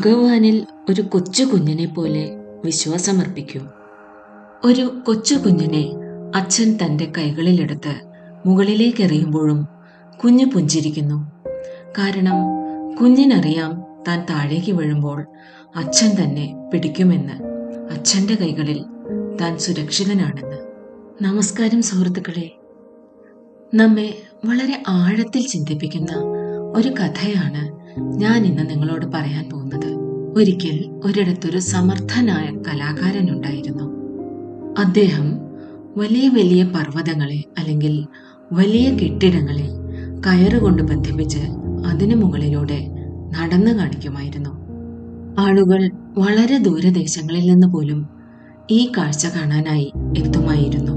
ഭഗവാനിൽ ഒരു കൊച്ചു കുഞ്ഞിനെ പോലെ വിശ്വാസമർപ്പിക്കൂ. ഒരു കൊച്ചു കുഞ്ഞിനെ അച്ഛൻ തന്റെ കൈകളിലെടുത്ത് മുകളിലേക്ക് എറിയുമ്പോഴും കുഞ്ഞ് പുഞ്ചിരിക്കുന്നു. കാരണം കുഞ്ഞിനറിയാം താൻ താഴേക്ക് വീഴുമ്പോൾ അച്ഛൻ തന്നെ പിടിക്കുമെന്ന്, അച്ഛന്റെ കൈകളിൽ താൻ സുരക്ഷിതനാണെന്ന്. നമസ്കാരം സുഹൃത്തുക്കളെ, നമ്മെ വളരെ ആഴത്തിൽ ചിന്തിപ്പിക്കുന്ന ഒരു കഥയാണ് ഞാൻ ഇന്ന് നിങ്ങളോട് പറയാൻ പോകുന്നത്. ഒരിക്കൽ ഒരിടത്തൊരു സമർത്ഥനായ കലാകാരൻ ഉണ്ടായിരുന്നു. അദ്ദേഹം വലിയ വലിയ പർവ്വതങ്ങളെ അല്ലെങ്കിൽ വലിയ കെട്ടിടങ്ങളെ കയറുകൊണ്ട് ബന്ധിപ്പിച്ച് അതിനു മുകളിലൂടെ നടന്നു കാണിക്കുമായിരുന്നു. ആളുകൾ വളരെ ദൂരദേശങ്ങളിൽ നിന്ന് പോലും ഈ കാഴ്ച കാണാനായി എത്തുമായിരുന്നു.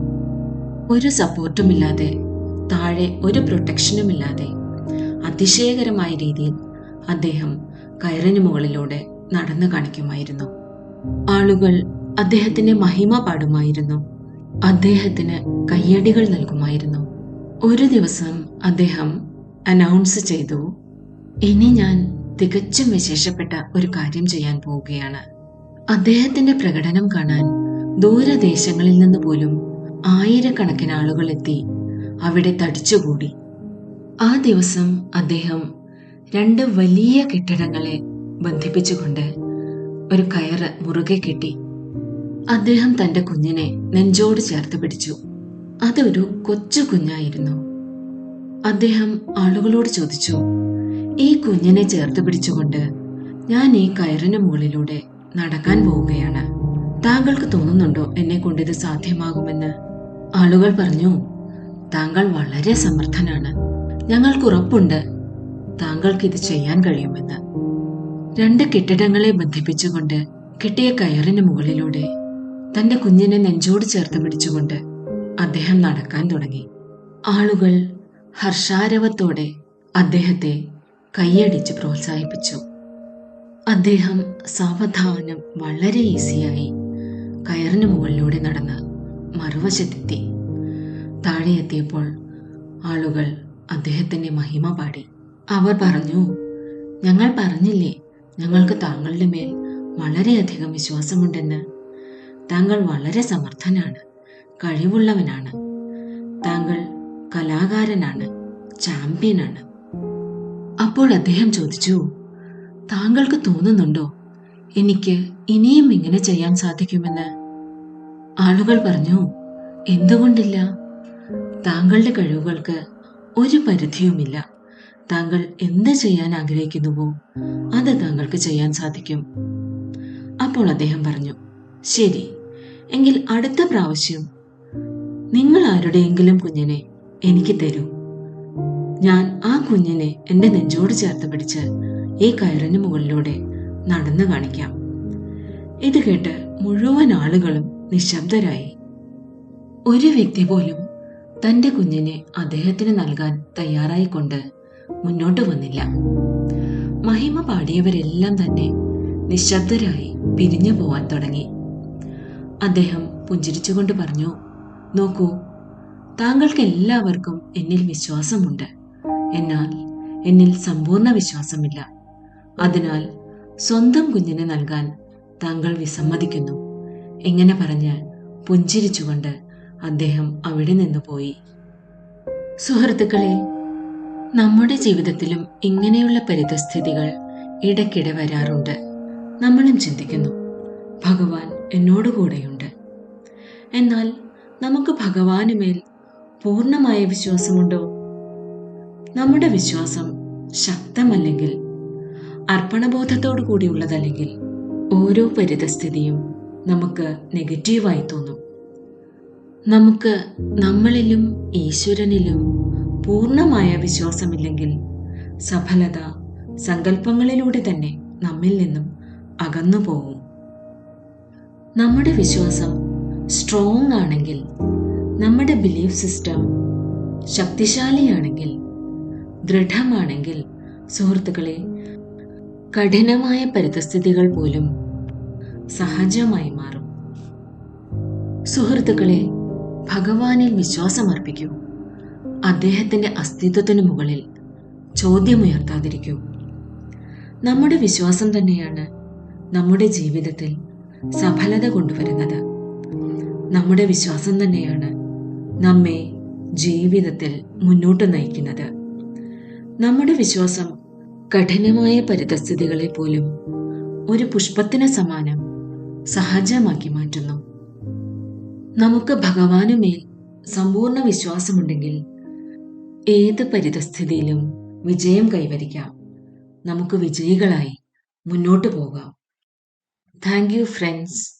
ഒരു സപ്പോർട്ടുമില്ലാതെ, താഴെ ഒരു പ്രൊട്ടക്ഷനുമില്ലാതെ അതിശയകരമായ രീതിയിൽ അദ്ദേഹം കയറിന് മുകളിലൂടെ നടന്നു കാണിക്കുമായിരുന്നു. ആളുകൾ അദ്ദേഹത്തിന്റെ മഹിമ പാടുമായിരുന്നു, അദ്ദേഹത്തിന് കയ്യടികൾ നൽകുമായിരുന്നു. ഒരു ദിവസം അദ്ദേഹം അനൗൺസ് ചെയ്തു, ഇനി ഞാൻ തികച്ചും വിശേഷപ്പെട്ട ഒരു കാര്യം ചെയ്യാൻ പോവുകയാണ്. അദ്ദേഹത്തിന്റെ പ്രകടനം കാണാൻ ദൂരദേശങ്ങളിൽ നിന്ന് പോലും ആയിരക്കണക്കിന് ആളുകൾ എത്തി അവിടെ തടിച്ചുകൂടി. ആ ദിവസം അദ്ദേഹം 2 വലിയ കെട്ടിടങ്ങളെ ബന്ധിപ്പിച്ചുകൊണ്ട് ഒരു കയറ് മുറുകെ കെട്ടി. അദ്ദേഹം തന്റെ കുഞ്ഞിനെ നെഞ്ചോട് ചേർത്ത് പിടിച്ചു. അതൊരു കൊച്ചു കുഞ്ഞായിരുന്നു. അദ്ദേഹം ആളുകളോട് ചോദിച്ചു, ഈ കുഞ്ഞിനെ ചേർത്ത് പിടിച്ചുകൊണ്ട് ഞാൻ ഈ കയറിന് മുകളിലൂടെ നടക്കാൻ പോവുകയാണ്. താങ്കൾക്ക് തോന്നുന്നുണ്ടോ എന്നെ കൊണ്ട് ഇത് സാധ്യമാകുമെന്ന്? ആളുകൾ പറഞ്ഞു, താങ്കൾ വളരെ സമർത്ഥനാണ്, ഞങ്ങൾക്ക് ഉറപ്പുണ്ട് താങ്കൾക്ക് ഇത് ചെയ്യാൻ കഴിയുമെന്ന്. 2 കെട്ടിടങ്ങളെ ബന്ധിപ്പിച്ചുകൊണ്ട് കെട്ടിയ കയറിന് മുകളിലൂടെ തന്റെ കുഞ്ഞിനെ നെഞ്ചോട് ചേർത്ത് പിടിച്ചുകൊണ്ട് അദ്ദേഹം നടക്കാൻ തുടങ്ങി. ആളുകൾ ഹർഷാരവത്തോടെ അദ്ദേഹത്തെ കൈയടിച്ച് പ്രോത്സാഹിപ്പിച്ചു. അദ്ദേഹം സാവധാനം വളരെ ഈസിയായി കയറിന് മുകളിലൂടെ നടന്ന് മറുവശത്തെത്തി. താഴെ എത്തിയപ്പോൾ ആളുകൾ അദ്ദേഹത്തിന്റെ മഹിമ പാടി. അവർ പറഞ്ഞു, ഞങ്ങൾ പറഞ്ഞില്ലേ ഞങ്ങൾക്ക് താങ്കളുടെ മേൽ വളരെയധികം വിശ്വാസമുണ്ടെന്ന്. താങ്കൾ വളരെ സമർത്ഥനാണ്, കഴിവുള്ളവനാണ്, താങ്കൾ കലാകാരനാണ്, ചാമ്പ്യനാണ്. അപ്പോൾ അദ്ദേഹം ചോദിച്ചു, താങ്കൾക്ക് തോന്നുന്നുണ്ടോ എനിക്ക് ഇനിയും ഇങ്ങനെ ചെയ്യാൻ സാധിക്കുമെന്ന്? ആളുകൾ പറഞ്ഞു, എന്തുകൊണ്ടില്ല? താങ്കളുടെ കഴിവുകൾക്ക് ഒരു പരിധിയുമില്ല. താങ്കൾ എന്ത് ചെയ്യാൻ ആഗ്രഹിക്കുന്നുവോ അത് താങ്കൾക്ക് ചെയ്യാൻ സാധിക്കും. അപ്പോൾ അദ്ദേഹം പറഞ്ഞു, ശരി, എങ്കിൽ അടുത്ത പ്രാവശ്യം നിങ്ങൾ ആരുടെയെങ്കിലും കുഞ്ഞിനെ എനിക്ക് തരൂ. ഞാൻ ആ കുഞ്ഞിനെ എന്റെ നെഞ്ചോട് ചേർത്ത് പിടിച്ച് ഈ കയറിന് മുകളിലൂടെ നടന്നു കാണിക്കാം. ഇത് കേട്ട് മുഴുവൻ ആളുകളും നിശബ്ദരായി. ഒരു വ്യക്തി പോലും തന്റെ കുഞ്ഞിനെ അദ്ദേഹത്തിന് നൽകാൻ തയ്യാറായിക്കൊണ്ട് മുന്നോട്ട് വന്നില്ല. മഹിമ പാടിയവരെല്ലാം തന്നെ നിശബ്ദരായി പിരിഞ്ഞു പോവാൻ തുടങ്ങി. അദ്ദേഹം പുഞ്ചിരിച്ചുകൊണ്ട് പറഞ്ഞു, നോക്കൂ, താങ്കൾക്ക് എല്ലാവർക്കും എന്നിൽ വിശ്വാസമുണ്ട്, എന്നാൽ എന്നിൽ സമ്പൂർണ്ണ വിശ്വാസമില്ല. അതിനാൽ സ്വന്തം കുഞ്ഞിനെ നൽകാൻ താങ്കൾ വിസമ്മതിക്കുന്നു. ഇങ്ങനെ പറഞ്ഞ് പുഞ്ചിരിച്ചുകൊണ്ട് അദ്ദേഹം അവിടെ നിന്ന് പോയി. സുഹൃത്തുക്കളെ, നമ്മുടെ ജീവിതത്തിലും ഇങ്ങനെയുള്ള പരിതസ്ഥിതികൾ ഇടയ്ക്കിടെ വരാറുണ്ട്. നമ്മളും ചിന്തിക്കുന്നു, ഭഗവാൻ എന്നോടുകൂടെയുണ്ട്. എന്നാൽ നമുക്ക് ഭഗവാന് മേൽ പൂർണ്ണമായ വിശ്വാസമുണ്ടോ? നമ്മുടെ വിശ്വാസം ശക്തമല്ലെങ്കിൽ, അർപ്പണബോധത്തോടു കൂടിയുള്ളതല്ലെങ്കിൽ, ഓരോ പരിതസ്ഥിതിയും നമുക്ക് നെഗറ്റീവായി തോന്നും. നമുക്ക് നമ്മളിലും ഈശ്വരനിലും പൂർണ്ണമായ വിശ്വാസമില്ലെങ്കിൽ സഫലത സങ്കല്പങ്ങളിലൂടെ തന്നെ നമ്മിൽ നിന്നും അകന്നു പോകും. നമ്മുടെ വിശ്വാസം സ്ട്രോങ് ആണെങ്കിൽ, നമ്മുടെ ബിലീഫ് സിസ്റ്റം ശക്തിശാലിയാണെങ്കിൽ, ദൃഢമാണെങ്കിൽ, സുഹൃത്തുക്കളെ, കഠിനമായ പരിതസ്ഥിതികൾ പോലും സഹജമായി മാറും. സുഹൃത്തുക്കളെ, ഭഗവാനിൽ വിശ്വാസമർപ്പിക്കൂ. അദ്ദേഹത്തിന്റെ അസ്തിത്വത്തിനു മുകളിൽ ചോദ്യമുയർത്താതിരിക്കൂ. നമ്മുടെ വിശ്വാസം തന്നെയാണ് നമ്മുടെ ജീവിതത്തിൽ സഫലത കൊണ്ടുവരുന്നത്. നമ്മുടെ വിശ്വാസം തന്നെയാണ് നമ്മെ ജീവിതത്തിൽ മുന്നോട്ട് നയിക്കുന്നത്. നമ്മുടെ വിശ്വാസം കഠിനമായ പരിതസ്ഥിതികളെ പോലും ഒരു പുഷ്പത്തിന് സമാനം സഹജമാക്കി മാറ്റുന്നു. നമുക്ക് ഭഗവാനുമേൽ സമ്പൂർണ്ണ വിശ്വാസമുണ്ടെങ്കിൽ ഏത് പരിതസ്ഥിതിയിലും വിജയം കൈവരിക്കാം. നമുക്ക് വിജയികളായി മുന്നോട്ട് പോകാം. Thank you friends.